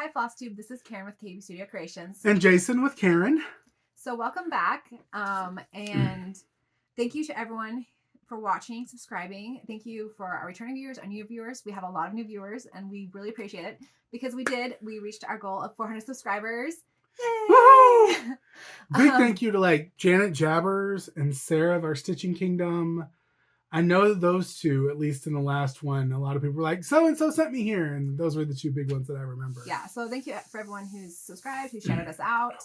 Hi, FlossTube. This is Karen with KB Studio Creations. And Jason with Karen. So welcome back. And thank you to everyone for watching, subscribing. Thank you for our returning viewers, our new viewers. We have a lot of new viewers and we really appreciate it because we reached our goal of 400 subscribers. Yay! Big thank you to like Janet Jabbers and Sarah of our Stitching Kingdom. I know those two, at least in the last one, a lot of people were like, so-and-so sent me here. And those were the two big ones that I remember. Yeah. So thank you for everyone who's subscribed, who shouted us out.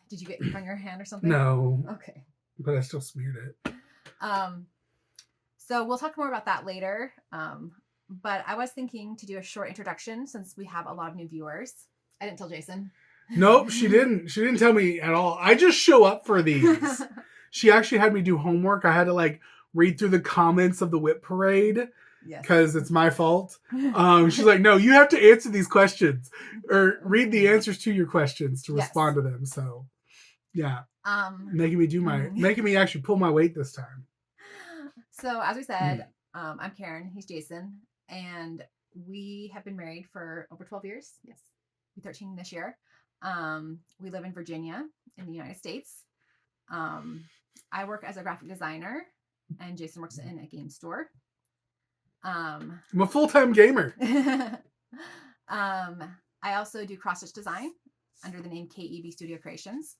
Did you get ink on your hand or something? No. Okay. But I still smeared it. So we'll talk more about that later. But I was thinking to do a short introduction since we have a lot of new viewers. I didn't tell Jason. Nope, she didn't. She didn't tell me at all. I just show up for these. She actually had me do homework. I had to like read through the comments of the whip parade because it's my fault. She's like, no, you have to answer these questions or read the answers to your questions to respond to them. So yeah, making me actually pull my weight this time. So as we said, I'm Karen. He's Jason. And we have been married for over 12 years. Yes. We're 13 this year. We live in Virginia in the United States. I work as a graphic designer and Jason works in a game store. I'm a full-time gamer. I also do CrossStitch design under the name KEB Studio Creations.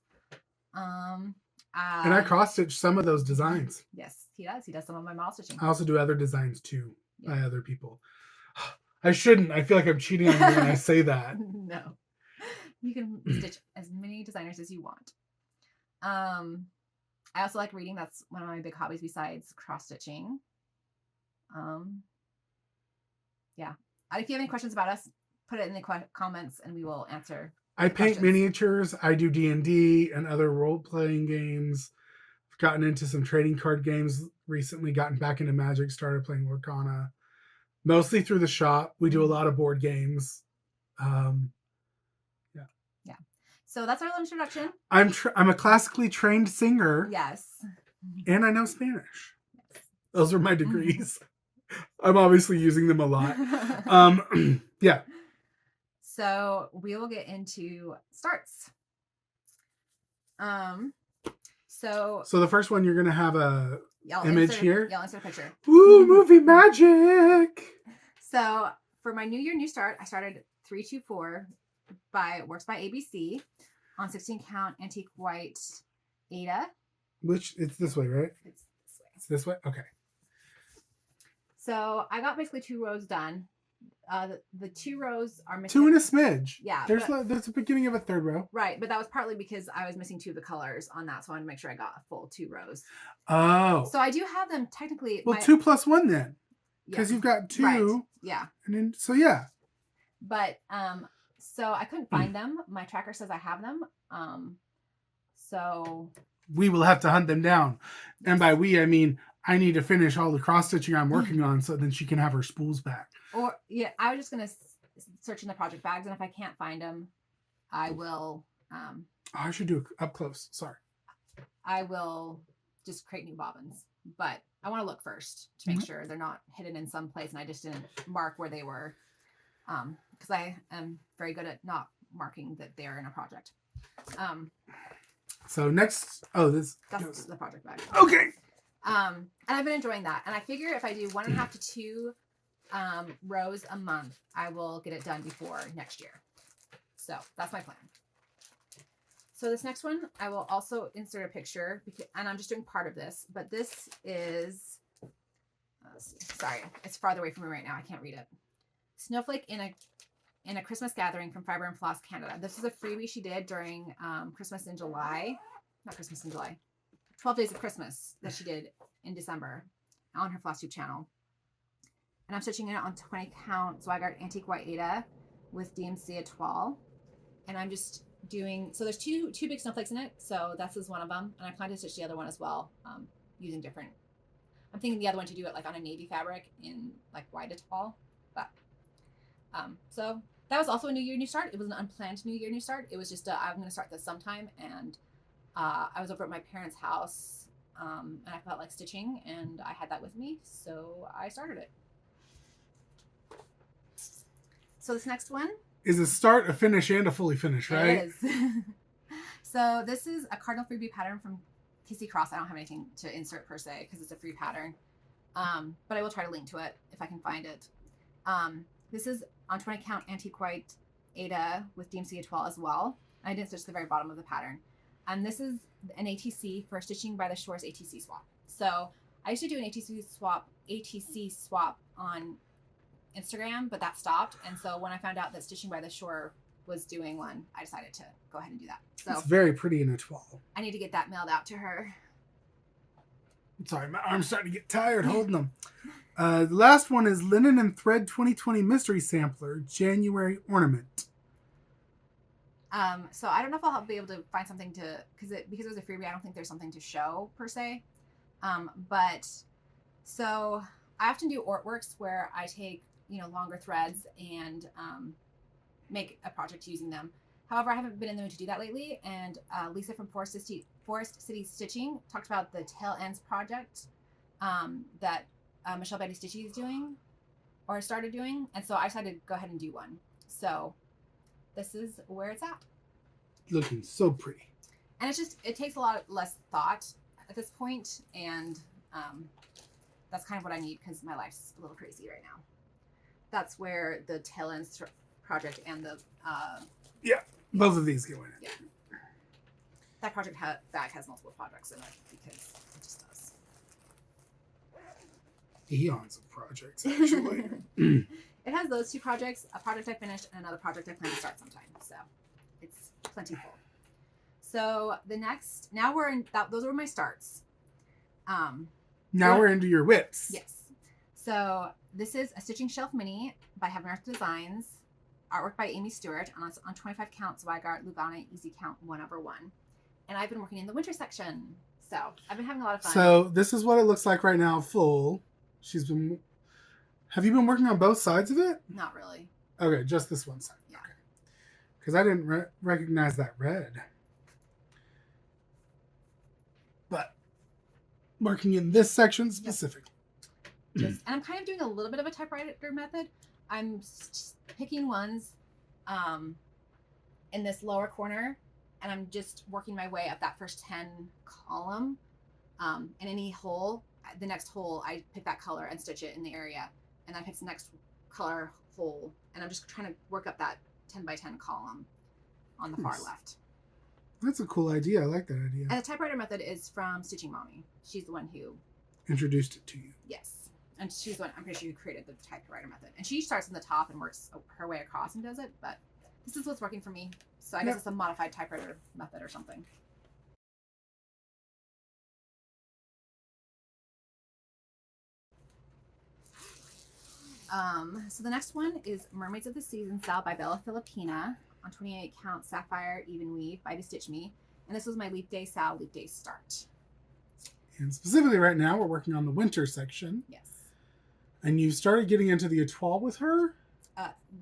And I cross-stitch some of those designs. Yes, he does. He does some of my model stitching. I also do other designs too by other people. I shouldn't. I feel like I'm cheating on you when I say that. No. You can stitch as many designers as you want. I also like reading. That's one of my big hobbies besides cross-stitching. Yeah. If you have any questions about us, put it in the comments and we will answer. I paint miniatures. I do D&D and other role-playing games. I've gotten into some trading card games recently, gotten back into Magic, started playing Lorcana. Mostly through the shop. We do a lot of board games. Yeah. So that's our little introduction. I'm a classically trained singer. Yes. And I know Spanish. Yes. Those are my degrees. I'm obviously using them a lot. Yeah. So we will get into starts. So the first one, you're gonna have a image here. Yeah, I'll insert a picture. Woo, movie magic. So for my New Year New Start, I started 324 Works by ABC on 16 count antique white Aida. Which it's this way, right? It's this way. It's this way? Okay. So I got basically 2 rows done. The 2 rows are missing. 2 and a smidge. Yeah. There's a beginning of a 3rd row. Right. But that was partly because I was missing 2 of the colors on that. So I wanted to make sure I got a full 2 rows. Oh. So I do have them technically. Well, 2 plus 1 then. Because you've got 2. Right. Yeah. And then, so yeah. But, so I couldn't find them. My tracker says I have them. So. We will have to hunt them down. And by we, I mean, I need to finish all the cross stitching I'm working on so then she can have her spools back. Or, yeah, I was just going to search in the project bags. And if I can't find them, I will. I should do it up close. Sorry. I will just create new bobbins. But I want to look first to make sure they're not hidden in some place and I just didn't mark where they were. Because I am very good at not marking that they're in a project. So next, that's the project bag. Okay. And I've been enjoying that. And I figure if I do 1.5 to 2 rows a month, I will get it done before next year. So that's my plan. So this next one, I will also insert a picture and I'm just doing part of this, but this is, sorry, it's farther away from me right now. I can't read it. Snowflake in a Christmas gathering from Fiber and Floss Canada. This is a freebie she did during Christmas in July. Not Christmas in July. 12 Days of Christmas that she did in December on her FlossTube channel. And I'm stitching it on 20 count Zweigart Antique White Aida with DMC Etoile. And I'm just doing, so there's two big snowflakes in it. So this is one of them. And I plan to stitch the other one as well using different, I'm thinking the other one to do it like on a navy fabric in like white Etoile. But so that was also a New Year New Start. It was an unplanned New Year New Start. It was just I'm going to start this sometime, and I was over at my parents' house and I felt like stitching and I had that with me, so I started it. So this next one is a start, a finish, and a fully finish, right? It is. So this is a cardinal freebie pattern from Kissy Cross. I don't have anything to insert per se because it's a free pattern. But I will try to link to it if I can find it. This is on 20 count antique white Aida with DMC A12 as well. I didn't stitch the very bottom of the pattern. And this is an ATC for Stitching by the Shore's ATC swap. So I used to do an ATC swap on Instagram, but that stopped. And so when I found out that Stitching by the Shore was doing one, I decided to go ahead and do that. So it's very pretty in a 12. I need to get that mailed out to her. I'm sorry, my arm's starting to get tired holding them. The last one is Linen and Thread 2020 Mystery Sampler, January Ornament. So I don't know if I'll be able to find something to, because it was a freebie, I don't think there's something to show per se. But so I often do artworks where I take, longer threads and make a project using them. However, I haven't been in the mood to do that lately. And Lisa from Forest City Stitching talked about the Tail Ends project that Michelle Betty Stitchy is doing or started doing. And so I decided to go ahead and do one. So this is where it's at. Looking so pretty. And it takes a lot less thought at this point, and that's kind of what I need because my life's a little crazy right now. That's where the Tail Ends project and the both of these go in it. Yeah. That project bag has multiple projects in it because it just does. Eons of projects, actually. It has those two projects, a project I finished and another project I plan to start sometime. So it's plentiful. So the next, now we're in, those were my starts. Now we're into your whips. Yes. So this is a Stitching Shelf Mini by Heaven Earth Designs. Artwork by Amy Stewart, and it's on 25 count Zweigart Lugana Easy Count 1/1. And I've been working in the winter section. So I've been having a lot of fun. So this is what it looks like right now, full. Have you been working on both sides of it? Not really. Okay, just this one side. Yeah. Because I didn't recognize that red. But working in this section specifically. And I'm kind of doing a little bit of a typewriter method. I'm picking ones in this lower corner, and I'm just working my way up that first 10 column. And any hole, the next hole, I pick that color and stitch it in the area. And then I pick the next color hole, and I'm just trying to work up that 10 by 10 column on the far left. That's a cool idea. I like that idea. And the typewriter method is from Stitching Mommy. She's the one who introduced it to you. Yes. And she's the one, I'm pretty sure, who created the typewriter method. And she starts in the top and works her way across and does it. But this is what's working for me. So I guess it's a modified typewriter method or something. So the next one is Mermaids of the Season style by Bella Filipina on 28 count Sapphire Even Weave by Stitch Me. And this was my Leap Day Sal Leap Day start. And specifically right now, we're working on the winter section. Yes. And you started getting into the étoile with her?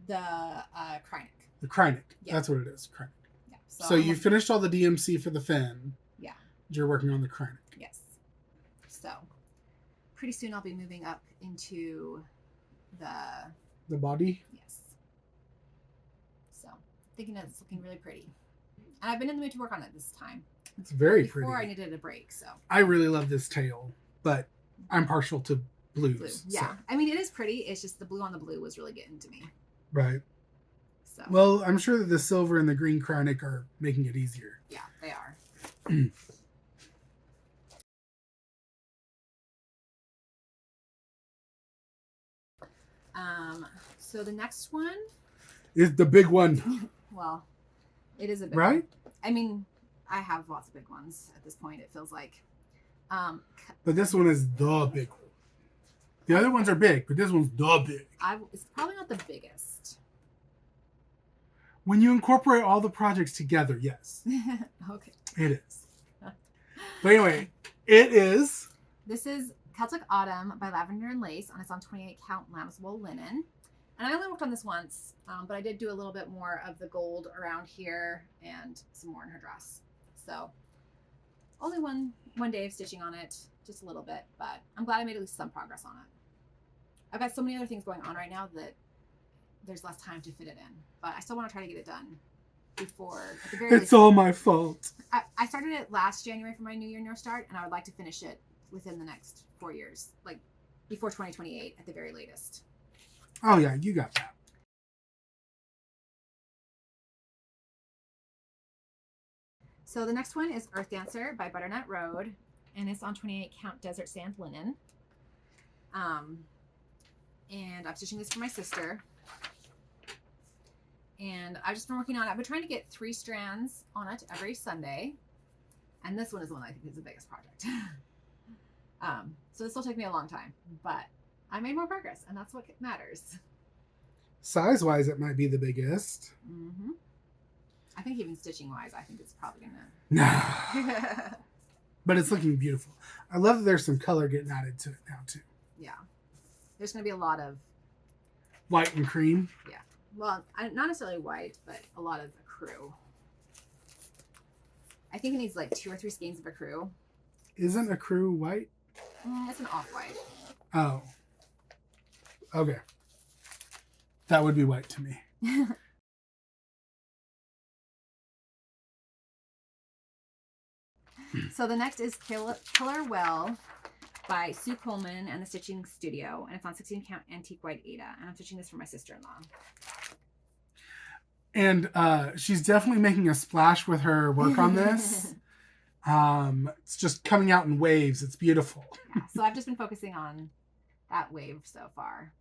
The Krynic. The Krynic. Yeah. That's what it is, Krynic. Yeah. So you finished all the DMC for the fin. Yeah. You're working on the Krynic. Yes. So pretty soon I'll be moving up into the body? Yes. So thinking that it's looking really pretty. And I've been in the mood to work on it this time. It's very pretty. Before I needed a break, so. I really love this tail, but I'm partial to blues. Blue. Yeah. So. I mean, it is pretty. It's just the blue on the blue was really getting to me. Right. So. Well, I'm sure that the silver and the green Krynic are making it easier. Yeah, they are. So the next one is the big one. Well, it is a big right? one. I mean, I have lots of big ones at this point, it feels like. But this one is the big one. The other ones are big, but this one's the big. It's probably not the biggest. When you incorporate all the projects together, yes. Okay. It is. But anyway, it is. This is Celtic Autumn by Lavender and Lace, and it's on 28 count lamb's wool linen. And I only worked on this once, but I did do a little bit more of the gold around here and some more in her dress. So only one day of stitching on it, just a little bit, but I'm glad I made at least some progress on it. I've got so many other things going on right now that there's less time to fit it in. But I still want to try to get it done before. At the very It's all my fault. I started it last January for my New Year, New Start, and I would like to finish it within the next 4 years, like before 2028 at the very latest. Oh yeah, you got that. So the next one is Earth Dancer by Butternut Road, and it's on 28 count desert sand linen. And I'm stitching this for my sister. And I've just been working on it. I've been trying to get 3 strands on it every Sunday. And this one is the one I think is the biggest project. So this will take me a long time, but I made more progress, and that's what matters. Size-wise, it might be the biggest. Mm-hmm. I think even stitching-wise, I think it's probably gonna. No. But it's looking beautiful. I love that there's some color getting added to it now too. Yeah. There's gonna be a lot of white and cream. Yeah. Well, not necessarily white, but a lot of accrue. I think it needs like 2 or 3 skeins of accrue. Isn't accrue white? It's an off-white. Oh. Okay. That would be white to me. So the next is Killer Well by Sue Coleman and the Stitching Studio, and it's on 16 count antique white Ada, and I'm stitching this for my sister-in-law. And she's definitely making a splash with her work on this. It's just coming out in waves. It's beautiful. Yeah, so I've just been focusing on that wave so far.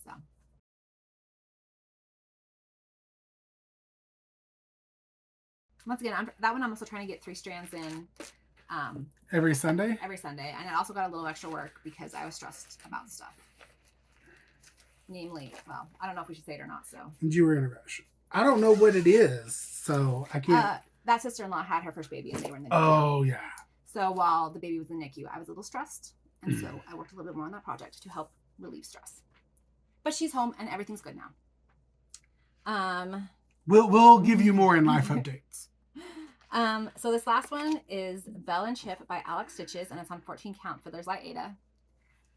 So. Once again, that one I'm also trying to get 3 strands in. Every Sunday? Every Sunday. And I also got a little extra work because I was stressed about stuff. Namely, well, I don't know if we should say it or not, so. And you were in a rush. I don't know what it is, so I can't. That sister-in-law had her first baby and they were in the NICU. Oh, yeah. So while the baby was in the NICU, I was a little stressed. And so I worked a little bit more on that project to help relieve stress. But she's home and everything's good now. We'll give you more in life updates. So this last one is Belle and Chip by Alex Stitches, and it's on 14 count Fiddler's Light Ada.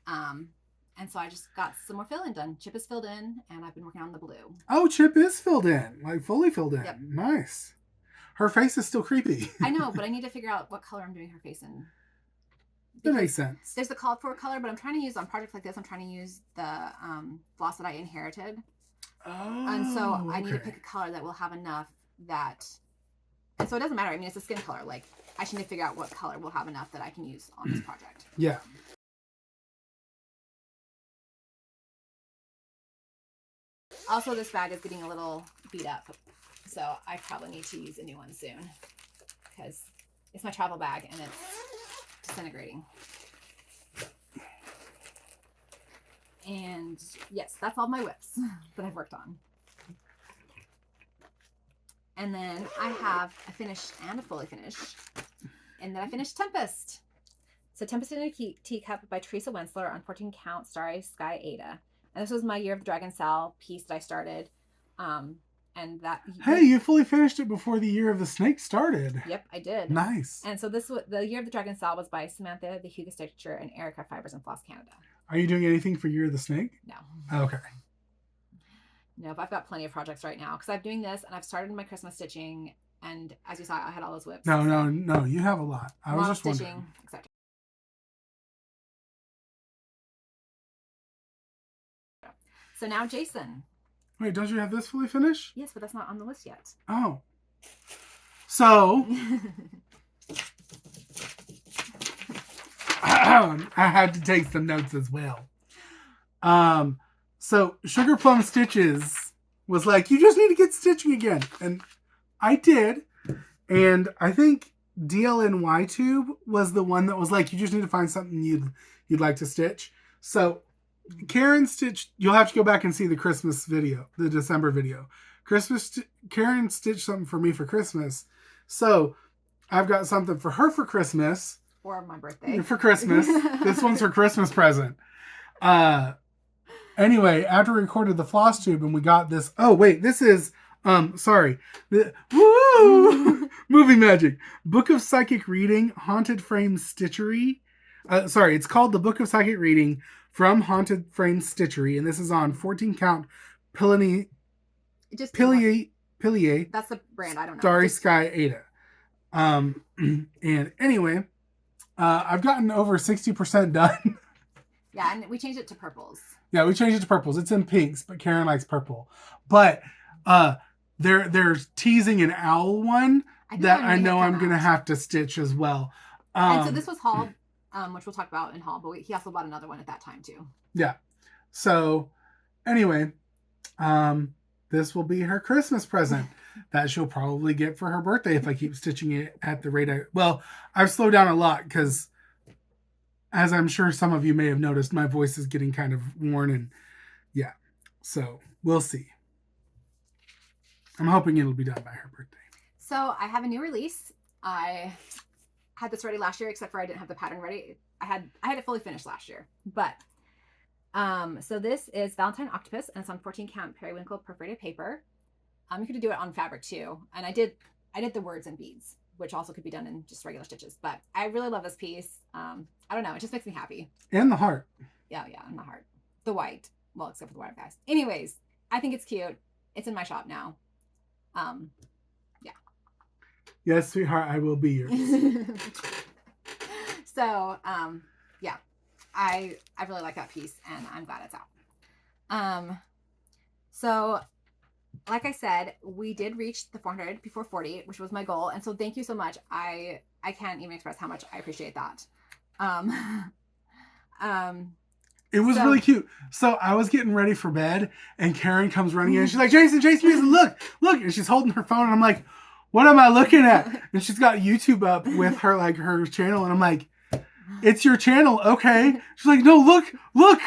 And so I just got some more fill-in done. Chip is filled in, and I've been working on the blue. Oh, Chip is filled in, like fully filled in. Yep. Nice. Her face is still creepy. I know, but I need to figure out what color I'm doing her face in. That makes sense. There's the called for color, but I'm trying to use on projects like this. I'm trying to use the floss that I inherited. Oh. And so I need to pick a color that will have enough that. And so it doesn't matter. I mean, it's a skin color. Like, I should need to figure out what color will have enough that I can use on this project. Yeah. Also, this bag is getting a little beat up, so I probably need to use a new one soon because it's my travel bag and it's disintegrating. And yes, that's all my whips that I've worked on. And then I have a finished and a fully finished. And then I finished Tempest. So Tempest in a Teacup by Teresa Wensler on 14 count Starry Sky Ada. And this was my Year of the Dragon Sal piece that I started. And that. Hey, you fully finished it before the Year of the Snake started. Yep, I did. Nice. And so the Year of the Dragon Sal was by Samantha, the Hugo Stitcher, and Erica Fibers and Floss Canada. Are you doing anything for Year of the Snake? No. Okay. Nope, I've got plenty of projects right now because I'm doing this and I've started my Christmas stitching. And as you saw, I had all those whips. No, you have a lot. I was just wondering. Etc. So now Jason. Wait, don't you have this fully finished? Yes, but that's not on the list yet. Oh. So. I had to take some notes as well. So Sugar Plum Stitches was like, you just need to get stitching again. And I did. And I think DLNY Tube was the one that was like, you just need to find something you'd like to stitch. So Karen stitched, you'll have to go back and see the Christmas video, the December video. Karen stitched something for me for Christmas. So I've got something for her for Christmas. Or my birthday. For Christmas. This one's her Christmas present. Anyway, after we recorded the FlossTube and we got this. Oh, wait, this is, sorry. Woo! Movie magic. Book of Psychic Reading, Haunted Frame Stitchery. Sorry, it's called The Book of Psychic Reading from Haunted Frame Stitchery, and this is on 14 count Pilier. That's the brand. I don't know. Starry Sky Ada. And anyway, I've gotten over 60% done. Yeah, and we changed it to purples. Yeah, we changed it to purples. It's in pinks, but Karen likes purple. But there's teasing an owl one that I know I'm gonna have to stitch as well. And so this was haul, which we'll talk about in haul, but he also bought another one at that time too. Yeah. So anyway, this will be her Christmas present that she'll probably get for her birthday if I keep stitching it at the rate I've slowed down a lot because, as I'm sure some of you may have noticed, my voice is getting kind of worn, and yeah. So we'll see. I'm hoping it'll be done by her birthday. So I have a new release. I had this ready last year, except for I didn't have the pattern ready. I had it fully finished last year, but so this is Valentine Octopus, and it's on 14 count periwinkle perforated paper. You could do it on fabric too, and I did the words and beads, which also could be done in just regular stitches. But I really love this piece. I don't know, it just makes me happy. And the heart. Yeah, and the heart, the white. Well, except for the white guys. Anyways, I think it's cute. It's in my shop now. Yeah. Yes, sweetheart, I will be yours. So, yeah, I really like that piece, and I'm glad it's out. So, like I said, we did reach the 400 before 40, which was my goal, and so thank you so much. I can't even express how much I appreciate that. It was really cute. So I was getting ready for bed, and Karen comes running in, and she's like, Jason, look, and she's holding her phone, and I'm like, what am I looking at? And she's got YouTube up with her, like, her channel, and I'm like, it's your channel, okay? She's like, no, look.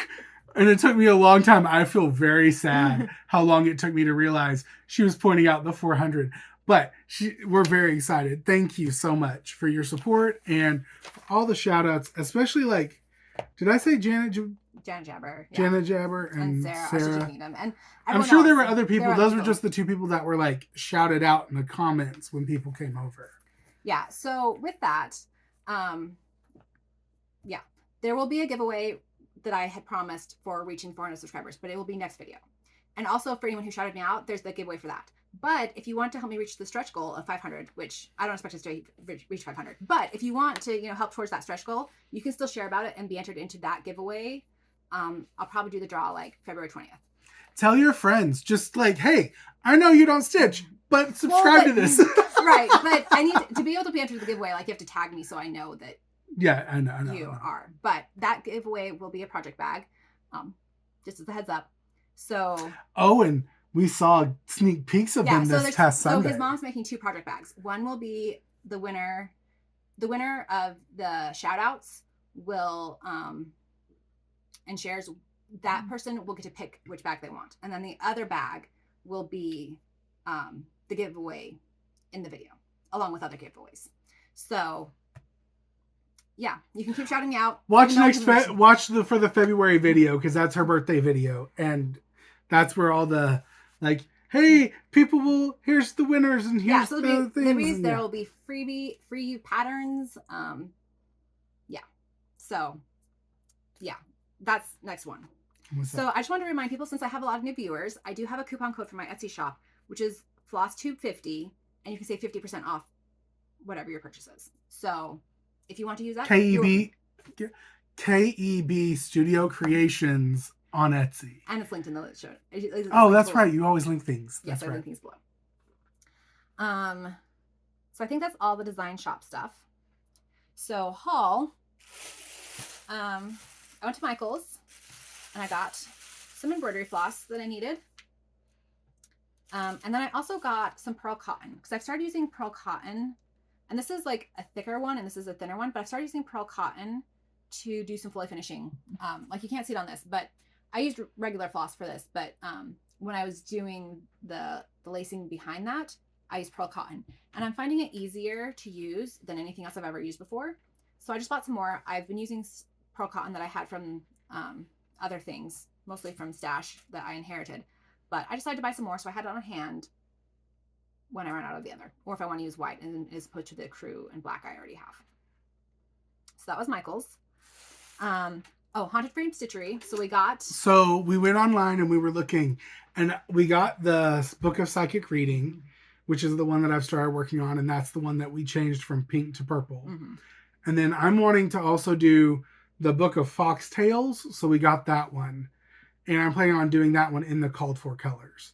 And it took me a long time. I feel very sad how long it took me to realize she was pointing out the 400. But we're very excited. Thank you so much for your support and for all the shout outs, especially, like, did I say Janet Jabber? Yeah. Janet Jabber and Sarah. And I'm sure there were other people. Those were just the two people that were, like, shouted out in the comments when people came over. Yeah. So with that, yeah, there will be a giveaway that I had promised for reaching 400 subscribers, but it will be next video. And also for anyone who shouted me out, there's the giveaway for that. But if you want to help me reach the stretch goal of 500, which I don't expect us to reach 500, but if you want to, help towards that stretch goal, you can still share about it and be entered into that giveaway. I'll probably do the draw like February 20th. Tell your friends, just like, hey, I know you don't stitch, but subscribe to this. Right, but I need to be able to be entered to the giveaway. Like, you have to tag me so I know that. Yeah, I know. You are. But that giveaway will be a project bag. Just as a heads up. So. Oh, and we saw sneak peeks of him this past Sunday. So his mom's making 2 project bags. One will be the winner. The winner of the shoutouts will and shares. That person will get to pick which bag they want, and then the other bag will be the giveaway in the video, along with other giveaways. So. Yeah, you can keep shouting me out. Watch for the February video, because that's her birthday video, and that's where all the, like, hey, people will, here's the winners, and here's the things. There will be free patterns. Yeah. So, yeah, that's next one. So I just want to remind people, since I have a lot of new viewers, I do have a coupon code for my Etsy shop, which is FlossTube50, and you can save 50% off whatever your purchase is. So if you want to use that, KEB Studio Creations on Etsy. And it's linked in the show. Oh, that's right. You always link things. Yes, I link things below. So I think that's all the design shop stuff. So haul. I went to Michael's and I got some embroidery floss that I needed. And then I also got some pearl cotton, because I've started using pearl cotton. And this is like a thicker one, and this is a thinner one, but I started using pearl cotton to do some fully finishing. Like, you can't see it on this, but I used regular floss for this. But when I was doing the lacing behind that, I used pearl cotton, and I'm finding it easier to use than anything else I've ever used before. So I just bought some more. I've been using pearl cotton that I had from other things, mostly from Stash that I inherited, but I decided to buy some more, so I had it on hand when I run out of the other, or if I want to use white as opposed to the crew and black I already have. So that was Michael's. Haunted Frame Stitchery. So we got. So we went online and we were looking, and we got the Book of Psychic Reading, which is the one that I've started working on, and that's the one that we changed from pink to purple. Mm-hmm. And then I'm wanting to also do the Book of Foxtails, so we got that one. And I'm planning on doing that one in the called for colors.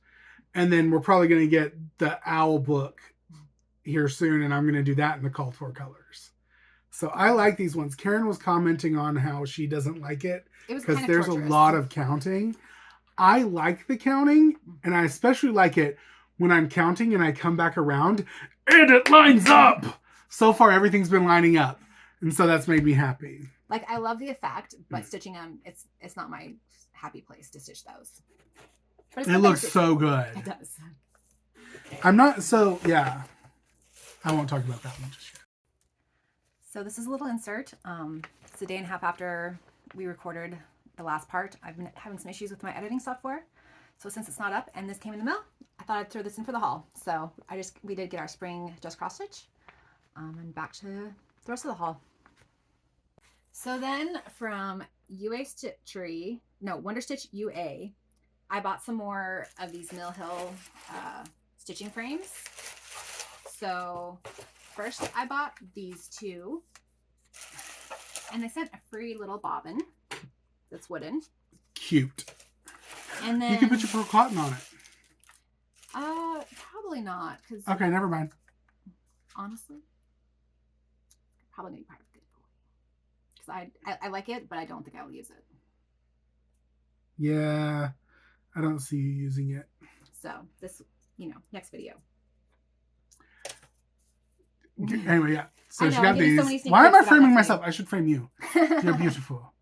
And then we're probably going to get the Owl book here soon, and I'm going to do that in the called for colors. So I like these ones. Karen was commenting on how she doesn't like it because there's torturous. A lot of counting. I like the counting, and I especially like it when I'm counting and I come back around and it lines up. So far, everything's been lining up. And so that's made me happy. Like, I love the effect, but stitching them, it's not my happy place to stitch those. But it looks so good. It does. I'm not so, yeah. I won't talk about that one just yet. So this is a little insert. It's a day and a half after we recorded the last part. I've been having some issues with my editing software. So since it's not up and this came in the mail, I thought I'd throw this in for the haul. So we did get our spring just cross stitch. And back to the rest of the haul. So then from Wonder Stitch UA, I bought some more of these Mill Hill stitching frames. So first I bought these two, and they sent a free little bobbin that's wooden. Cute. And then you can put your pearl cotton on it. Probably not, because okay, never mind. Honestly, probably gonna be part of the giveaway because I like it, but I don't think I will use it. Yeah, I don't see you using it. So this, next video. Anyway, yeah. So she got these. So why am I framing myself? I should frame you. You're beautiful.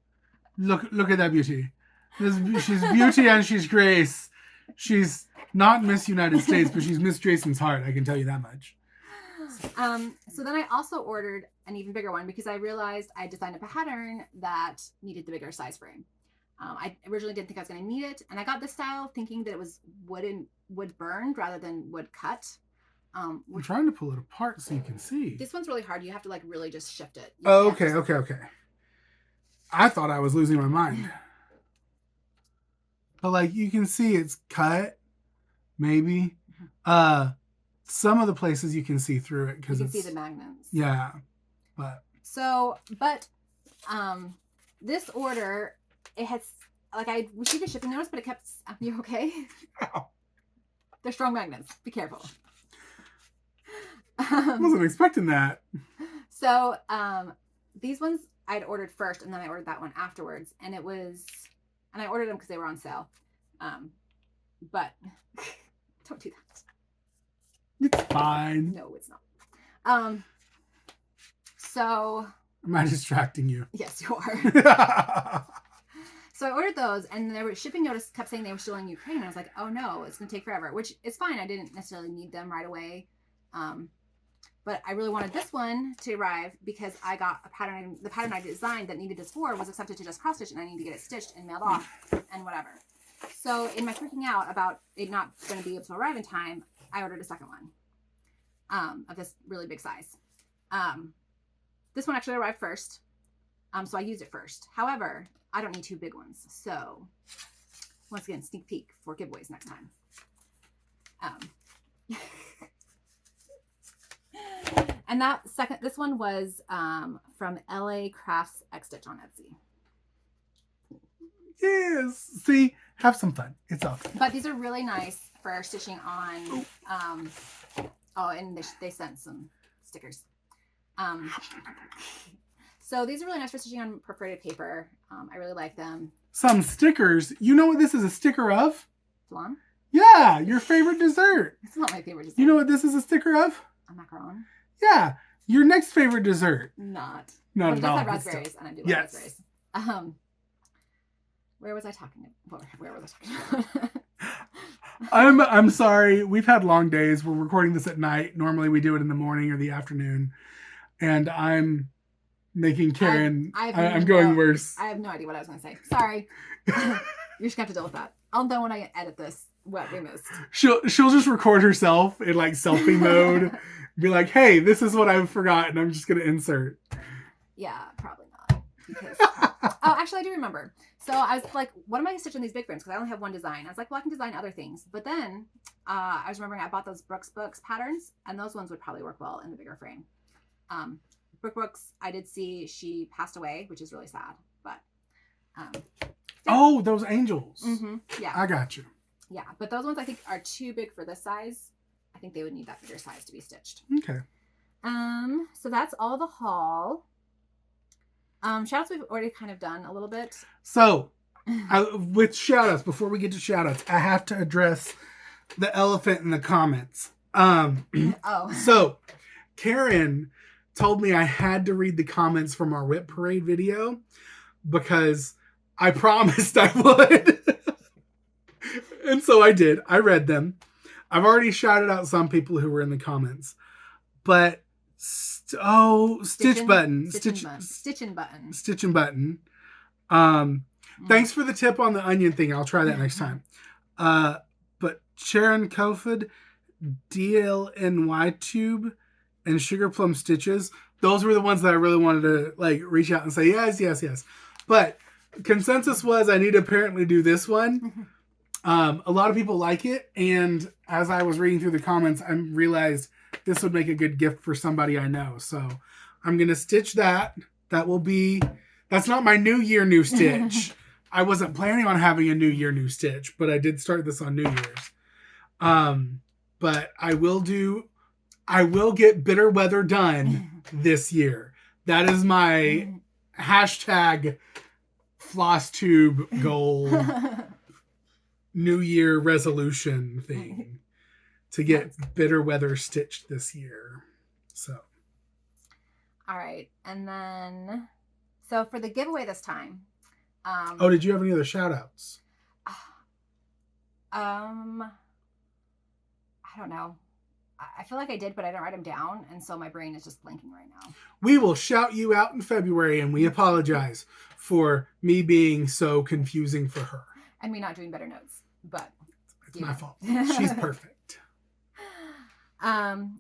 Look at that beauty. She's beauty and she's grace. She's not Miss United States, but she's Miss Jason's heart. I can tell you that much. So then I also ordered an even bigger one because I realized I designed a pattern that needed the bigger size frame. I originally didn't think I was going to need it, and I got this style thinking that it was wood burned rather than wood cut. I'm trying to pull it apart so you can see. This one's really hard. You have to really just shift it. Okay. I thought I was losing my mind. But you can see it's cut, maybe. Some of the places you can see through it because you can see the magnets. Yeah, but this order, it has I received a shipping notice, but it kept. You okay? Ow. They're strong magnets. Be careful. I wasn't expecting that. So these ones I'd ordered first, and then I ordered that one afterwards, and I ordered them because they were on sale. But don't do that. It's fine. No, it's not. So am I distracting you? Yes, you are. So I ordered those, and their shipping notice kept saying they were still in Ukraine. And I was like, oh no, it's gonna take forever, which is fine. I didn't necessarily need them right away. But I really wanted this one to arrive because I got a pattern. The pattern I designed that needed this for was accepted to just cross stitch, and I need to get it stitched and mailed off and whatever. So in my freaking out about it not going to be able to arrive in time, I ordered a second one of this really big size. This one actually arrived first, so I used it first. However, I don't need two big ones. So once again, sneak peek for giveaways next time. And this one was from LA Crafts Xstitch on Etsy. Yes. See, have some fun. It's awesome. But these are really nice for stitching on. And they sent some stickers. So these are really nice for stitching on perforated paper. I really like them. Some stickers. You know what this is a sticker of? Flan? Yeah, your favorite dessert. It's not my favorite dessert. You know what this is a sticker of? A macaron. Yeah, your next favorite dessert. Not. Not at all. It does have raspberries, and I do like raspberries. Where was I talking about? Where was I talking about? I'm sorry. We've had long days. We're recording this at night. Normally we do it in the morning or the afternoon. And I'm making Karen. I'm going worse. I have no idea what I was going to say. Sorry. You're just going to have to deal with that. I'll know when I edit this what we missed. She'll just record herself in selfie mode. Be like, hey, this is what I forgot, and I'm just going to insert. Yeah, probably not. because oh, actually I do remember. So I was like, what am I going to stitch in these big frames? Because I only have one design. I was like, well, I can design other things. But then I was remembering I bought those Brooks Books patterns, and those ones would probably work well in the bigger frame. Brooks, I did see she passed away, which is really sad. But oh, those angels. Yeah, I got you. Yeah, but those ones I think are too big for this size. I think they would need that bigger size to be stitched. Okay. So that's all the haul. Shoutouts we've already kind of done a little bit. So, with shoutouts, before we get to shoutouts, I have to address the elephant in the comments. So, Karen told me I had to read the comments from our whip parade video because I promised I would. And so I did. I read them. I've already shouted out some people who were in the comments. But Stitching Button. Thanks for the tip on the onion thing. I'll try that next time. But Sharon Kofod, DLNY Tube, and Sugar Plum Stitches. Those were the ones that I really wanted to like reach out and say yes. But consensus was I need to apparently do this one. A lot of people like it, and as I was reading through the comments, I realized this would make a good gift for somebody I know. So I'm going to stitch that. That's not my New Year new stitch. I wasn't planning on having a New Year new stitch, but I did start this on New Year's. But I will get bitter weather done this year. That is my hashtag FlossTube goal. New Year resolution thing to get bitter weather stitched this year. So, all right, and then so for the giveaway this time. Did you have any other shout outs? I don't know. I feel like I did, but I didn't write them down, and so my brain is just blanking right now. We will shout you out in February, and we apologize for me being so confusing for her. And me not doing better notes, but it's my fault. She's perfect.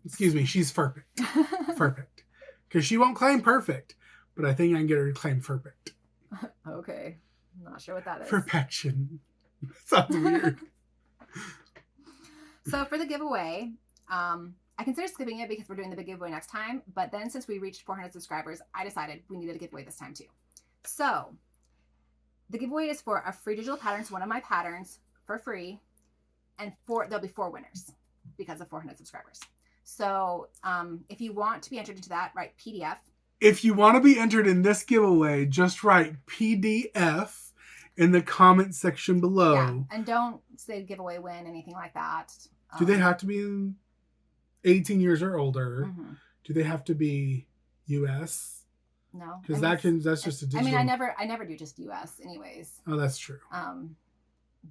Excuse me, she's perfect. Perfect. Because she won't claim perfect, but I think I can get her to claim perfect. Okay. I'm not sure what that is. Perfection. Sounds weird. So for the giveaway, I considered skipping it because we're doing the big giveaway next time, but then since we reached 400 subscribers, I decided we needed a giveaway this time too. So the giveaway is for a free digital patterns, one of my patterns for free, and there'll be 4 winners because of 400 subscribers. So if you want to be entered into that, write PDF. If you want to be entered in this giveaway, just write PDF in the comment section below. Yeah, and don't say giveaway win, anything like that. Do they have to be 18 years or older? Mm-hmm. Do they have to be US? No, because that's just a digital. I mean, I never do just US anyways. Oh, that's true.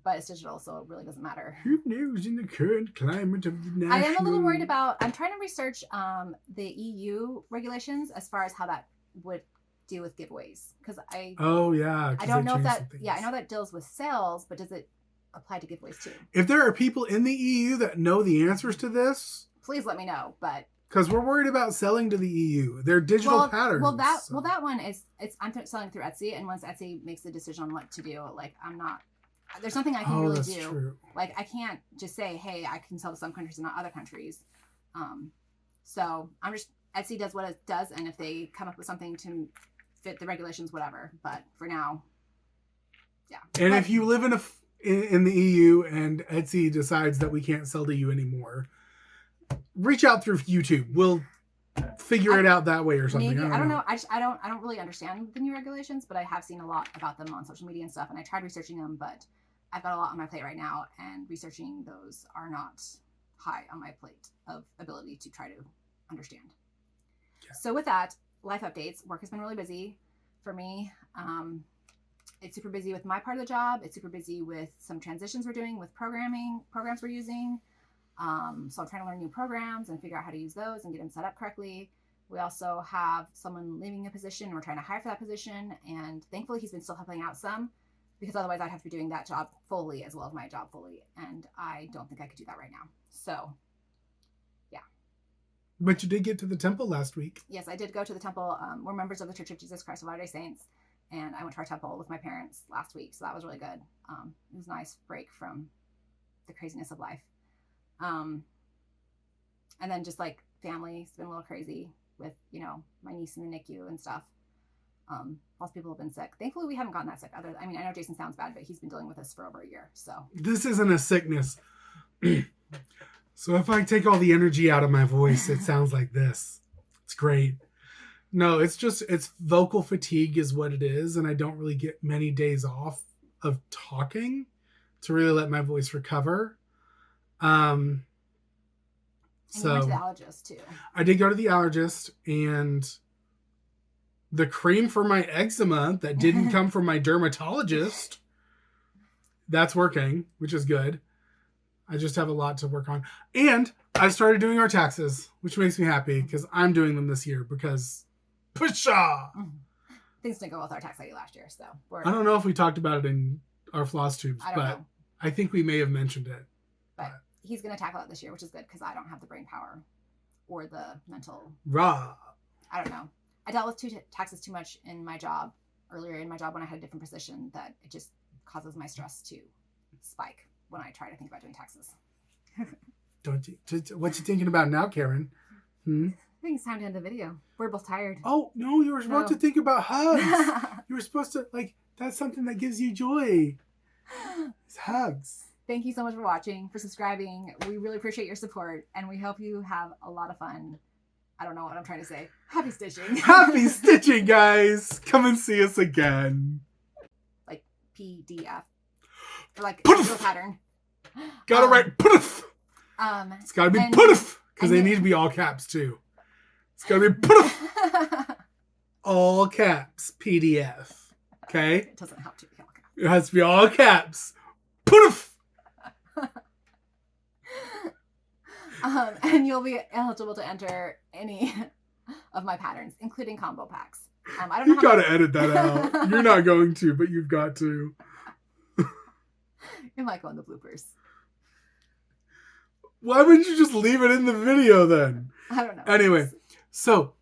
But it's digital, so it really doesn't matter. Who knows in the current climate of the national... I am a little worried about. I'm trying to research the EU regulations as far as how that would deal with giveaways because I. Oh yeah. I don't know if that. Yeah, I know that deals with sales, but does it apply to giveaways too? If there are people in the EU that know the answers to this, please let me know. But. Because we're worried about selling to the EU. They're digital patterns. Well, that one is I'm selling through Etsy, and once Etsy makes the decision on what to do, like I'm not. There's nothing I can really do. True. Like I can't just say, hey, I can sell to some countries and not other countries. So I'm just Etsy does what it does, and if they come up with something to fit the regulations, whatever. But for now, yeah. And if you live in the EU and Etsy decides that we can't sell to you anymore, reach out through YouTube. We'll figure it out that way or something. Maybe, I don't know. I don't really understand the new regulations, but I have seen a lot about them on social media and stuff. And I tried researching them, but I've got a lot on my plate right now, and researching those are not high on my plate of ability to try to understand. Yeah. So with that, life updates. Work has been really busy for me. It's super busy with my part of the job. It's super busy with some transitions we're doing with programs we're using. So I'm trying to learn new programs and figure out how to use those and get them set up correctly. We also have someone leaving a position. We're trying to hire for that position. And thankfully, he's been still helping out some because otherwise I'd have to be doing that job fully as well as my job fully. And I don't think I could do that right now. So, yeah. But you did get to the temple last week. Yes, I did go to the temple. We're members of the Church of Jesus Christ of Latter-day Saints. And I went to our temple with my parents last week. So that was really good. It was a nice break from the craziness of life. And then just like family, it's been a little crazy with, you know, my niece in the NICU and stuff. Lots of people have been sick. Thankfully, we haven't gotten that sick. I mean, I know Jason sounds bad, but he's been dealing with this for over a year. So this isn't a sickness. So if I take all the energy out of my voice, it sounds like this. It's great. No, it's vocal fatigue is what it is. And I don't really get many days off of talking to really let my voice recover. And you went to the allergist too. I did go to the allergist, and the cream for my eczema that didn't come from my dermatologist, that's working, which is good. I just have a lot to work on. And I started doing our taxes, which makes me happy because I'm doing them this year because pshaw! Things didn't go well with our tax lady last year, so I don't know if we talked about it in our FlossTubes, I don't but know. I think we may have mentioned it. But he's going to tackle it this year, which is good because I don't have the brain power or the mental. Rah! I don't know. I dealt with taxes too much in my job earlier in my job when I had a different position that it just causes my stress to spike when I try to think about doing taxes. Don't you? What you thinking about now, Karen? I think it's time to end the video. We're both tired. Oh no, you were supposed to think about hugs. You were supposed to that's something that gives you joy. It's hugs. Thank you so much for watching, for subscribing. We really appreciate your support, and we hope you have a lot of fun. I don't know what I'm trying to say. Happy stitching. Happy stitching, guys. Come and see us again. Like PDF. Or like a pattern. Got it right. Poof. It's got to be poof. Because they need to be all caps, too. It's got to be poof. All caps. PDF. Okay? It doesn't have to be all caps. It has to be all caps. Poof. And you'll be eligible to enter any of my patterns, including combo packs. I don't know. You gotta edit that out. You're not going to, but you've got to. It might go in the bloopers. Why wouldn't you just leave it in the video then? I don't know. Anyway, so